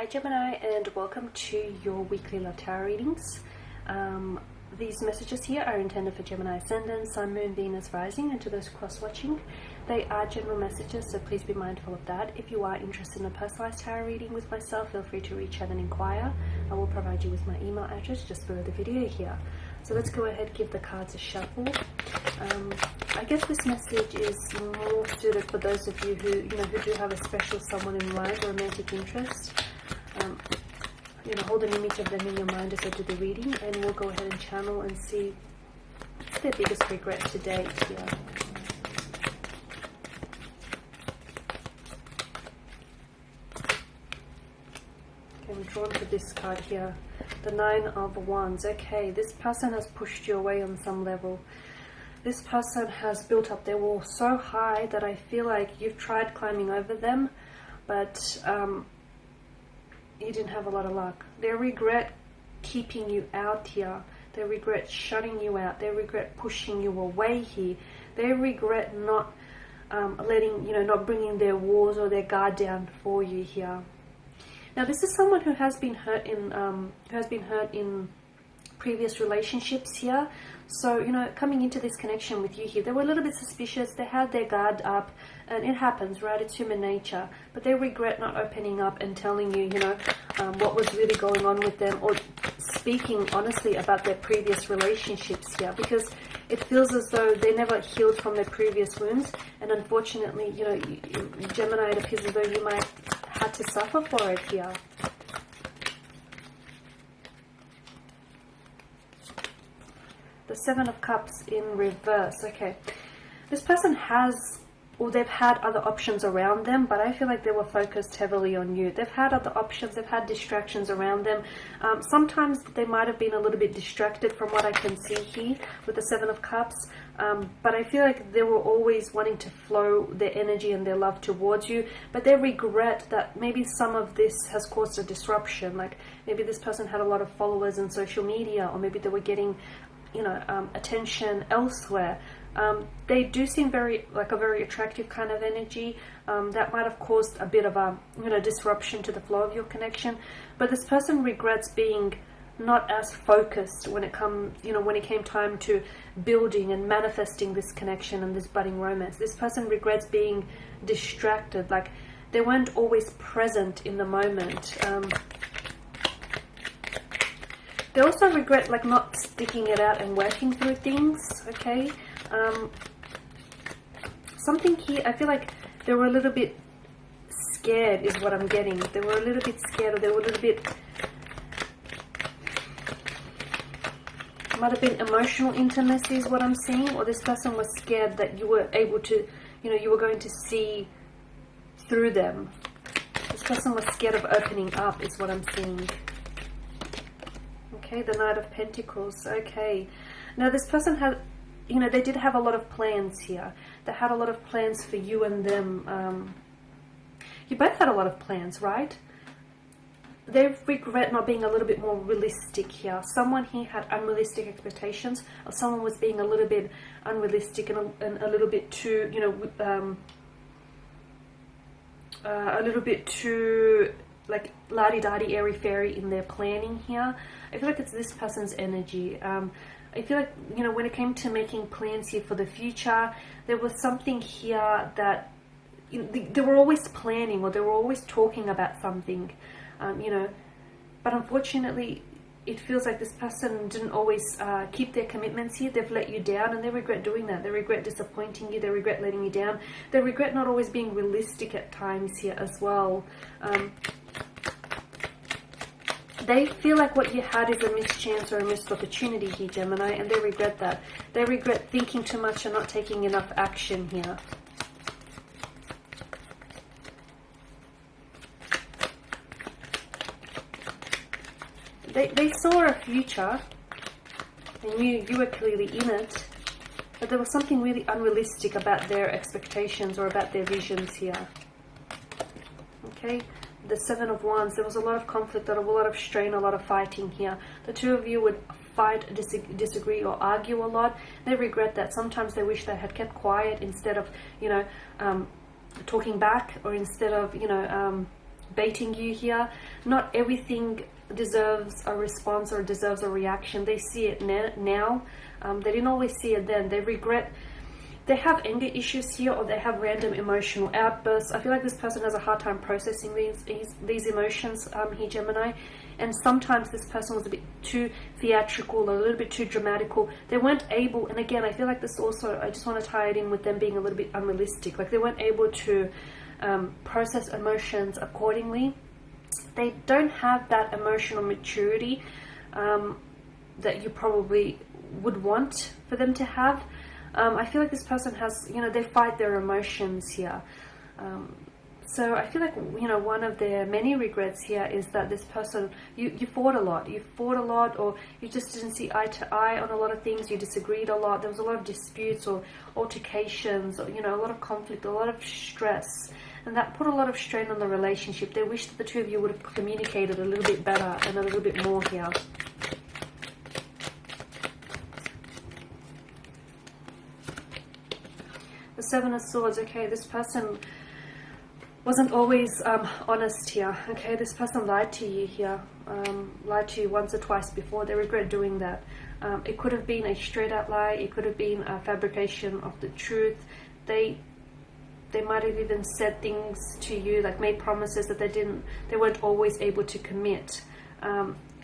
Hi Gemini, and welcome to your weekly love tarot readings. These messages here are intended for Gemini ascendant, Sun, Moon, Venus, Rising, and to those cross-watching. They are general messages, so please be mindful of that. If you are interested in a personalized tarot reading with myself, feel free to reach out and inquire. I will provide you with my email address just below the video here. So let's go ahead, give the cards a shuffle. I guess this message is more suited for those of you who do have a special someone in mind, romantic interest. Hold an image of them in your mind as I do the reading, and we'll go ahead and channel and see what's their biggest regret to date here. Okay, I'm drawn to this card here, the Nine of Wands. Okay, this person has pushed you away on some level. This person has built up their wall so high that I feel like you've tried climbing over them, but you didn't have a lot of luck. They regret keeping you out here. They regret shutting you out. They regret pushing you away here. They regret not not bringing their walls or their guard down for you here. Now, this is someone who has been hurt in previous relationships here. So, coming into this connection with you here, they were a little bit suspicious. They had their guard up, and it happens, right? It's human nature. But they regret not opening up and telling you, what was really going on with them, or speaking honestly about their previous relationships here, because it feels as though they never healed from their previous wounds. And unfortunately, Gemini, it appears as though you might have to suffer for it here. The Seven of Cups in reverse. Okay, this person they've had other options around them, but I feel like they were focused heavily on you. They've had other options, they've had distractions around them. Sometimes they might have been a little bit distracted from what I can see here with the Seven of Cups, but I feel like they were always wanting to flow their energy and their love towards you, but they regret that maybe some of this has caused a disruption. Like maybe this person had a lot of followers on social media, or maybe they were getting attention elsewhere. They do seem like a very attractive kind of energy. That might have caused a bit of a disruption to the flow of your connection. But this person regrets being not as focused when it came time to building and manifesting this connection and this budding romance. This person regrets being distracted, like they weren't always present in the moment. They also regret not sticking it out and working through things, okay? Something here, I feel like they were a little bit scared is what I'm getting. They were a little bit scared, or they were a little bit... Might have been emotional intimacy is what I'm seeing, or this person was scared that you were able to, you were going to see through them. This person was scared of opening up is what I'm seeing. Okay, the Knight of Pentacles. Okay, now this person had, they did have a lot of plans here. They had a lot of plans for you and them. You both had a lot of plans, right? They regret not being a little bit more realistic here. Someone here had unrealistic expectations, or someone was being a little bit unrealistic and a little bit too, a little bit too like la-di-da-di, airy-fairy in their planning here. I feel like it's this person's energy. I feel like, when it came to making plans here for the future, there was something here that, they were always planning, or they were always talking about something, but unfortunately, it feels like this person didn't always keep their commitments here. They've let you down, and they regret doing that. They regret disappointing you. They regret letting you down. They regret not always being realistic at times here as well. They feel like what you had is a missed chance or a missed opportunity here, Gemini, and they regret that. They regret thinking too much and not taking enough action here. They saw a future, and you were clearly in it, but there was something really unrealistic about their expectations or about their visions here. Okay? The Seven of Wands, there was a lot of conflict, a lot of strain, a lot of fighting here. The two of you would fight, disagree, or argue a lot. They regret that. Sometimes they wish they had kept quiet instead of, talking back, or instead of, baiting you here. Not everything deserves a response or deserves a reaction. They see it now. They didn't always see it then. They regret. They have anger issues here, or they have random emotional outbursts. I feel like this person has a hard time processing these emotions here, Gemini. And sometimes this person was a bit too theatrical, or a little bit too dramatical. They weren't able, and again, I feel like this also, I just want to tie it in with them being a little bit unrealistic. Like they weren't able to process emotions accordingly. They don't have that emotional maturity that you probably would want for them to have. I feel like this person has, they fight their emotions here. So I feel like, one of their many regrets here is that this person, you fought a lot. You fought a lot, or you just didn't see eye to eye on a lot of things. You disagreed a lot. There was a lot of disputes or altercations, or, a lot of conflict, a lot of stress. And that put a lot of strain on the relationship. They wish that the two of you would have communicated a little bit better and a little bit more here. The Seven of Swords. Okay, this person wasn't always honest here. Okay, this person lied to you here. Lied to you once or twice before. They regret doing that. It could have been a straight out lie. It could have been a fabrication of the truth. They might have even said things to you, like made promises that they weren't always able to commit.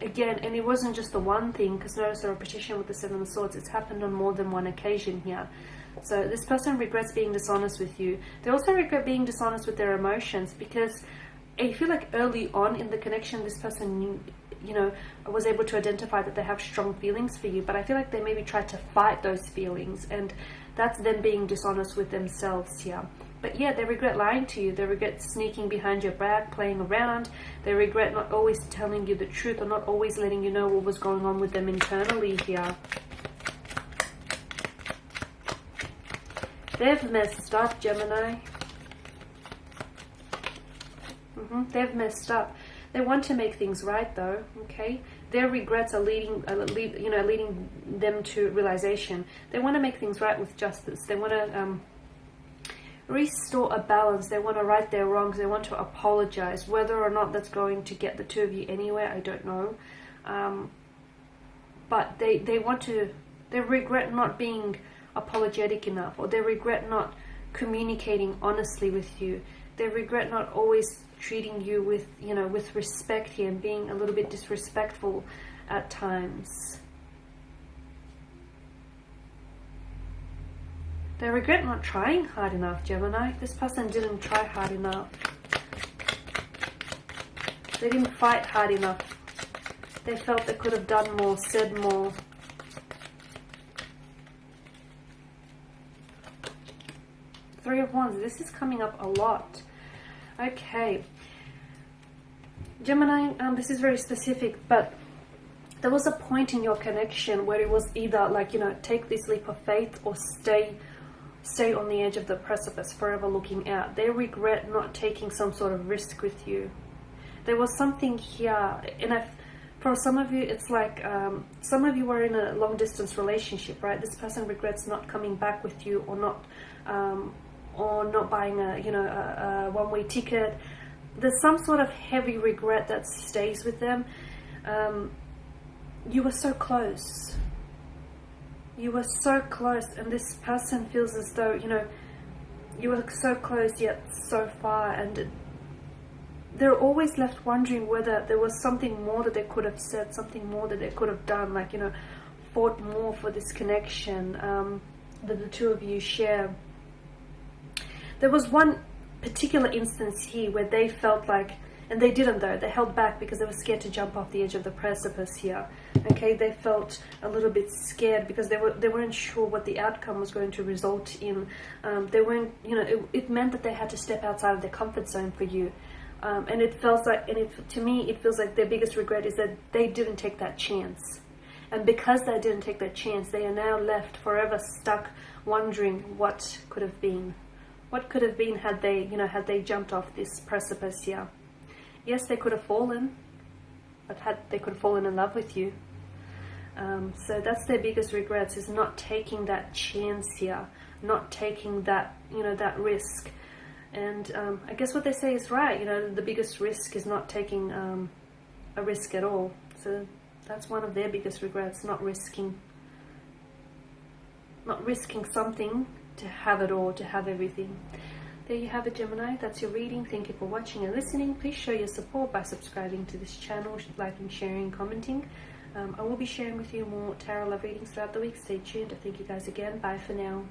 Again, and it wasn't just the one thing, because notice the repetition with the Seven of Swords. It's happened on more than one occasion here. So this person regrets being dishonest with you. They also regret being dishonest with their emotions, because I feel like early on in the connection, this person knew, was able to identify that they have strong feelings for you. But I feel like they maybe tried to fight those feelings, and that's them being dishonest with themselves here. But yeah, they regret lying to you. They regret sneaking behind your back, playing around. They regret not always telling you the truth, or not always letting you know what was going on with them internally here. They've messed up, Gemini. They've messed up. They want to make things right, though. Okay, their regrets are leading them to realization. They want to make things right with justice. They want to restore a balance. They want to right their wrongs. They want to apologize. Whether or not that's going to get the two of you anywhere, I don't know. But they want to. They regret not being apologetic enough, or they regret not communicating honestly with you. They regret not always treating you with with respect here, and being a little bit disrespectful at times. They regret not trying hard enough, Gemini. This person didn't try hard enough. They didn't fight hard enough. They felt they could have done more, said more. Three of Wands. This is coming up a lot. Okay. Gemini, this is very specific, but there was a point in your connection where it was either like, take this leap of faith, or stay on the edge of the precipice, forever looking out. They regret not taking some sort of risk with you. There was something here, and for some of you, it's like some of you were in a long distance relationship, right? This person regrets not coming back with you, or not buying a one-way ticket. There's some sort of heavy regret that stays with them. You were so close. You were so close, and this person feels as though, you were so close yet so far, and they're always left wondering whether there was something more that they could have said, something more that they could have done, like, fought more for this connection that the two of you share. There was one particular instance here where they felt like, and they didn't though, they held back because they were scared to jump off the edge of the precipice here. Okay, they felt a little bit scared because they weren't sure what the outcome was going to result in. They weren't, it meant that they had to step outside of their comfort zone for you. And it feels like, to me, it feels like their biggest regret is that they didn't take that chance. And because they didn't take that chance, they are now left forever stuck wondering what could have been. What could have been had they jumped off this precipice here. Yes, they could have fallen, but they could have fallen in love with you. So that's their biggest regrets, is not taking that chance here, not taking that, that risk. And I guess what they say is right. You know, the biggest risk is not taking a risk at all. So that's one of their biggest regrets, not risking something to have it all, to have everything. There you have it, Gemini. That's your reading. Thank you for watching and listening. Please show your support by subscribing to this channel, liking, sharing, commenting. I will be sharing with you more tarot love readings throughout the week. Stay tuned. Thank you guys again. Bye for now.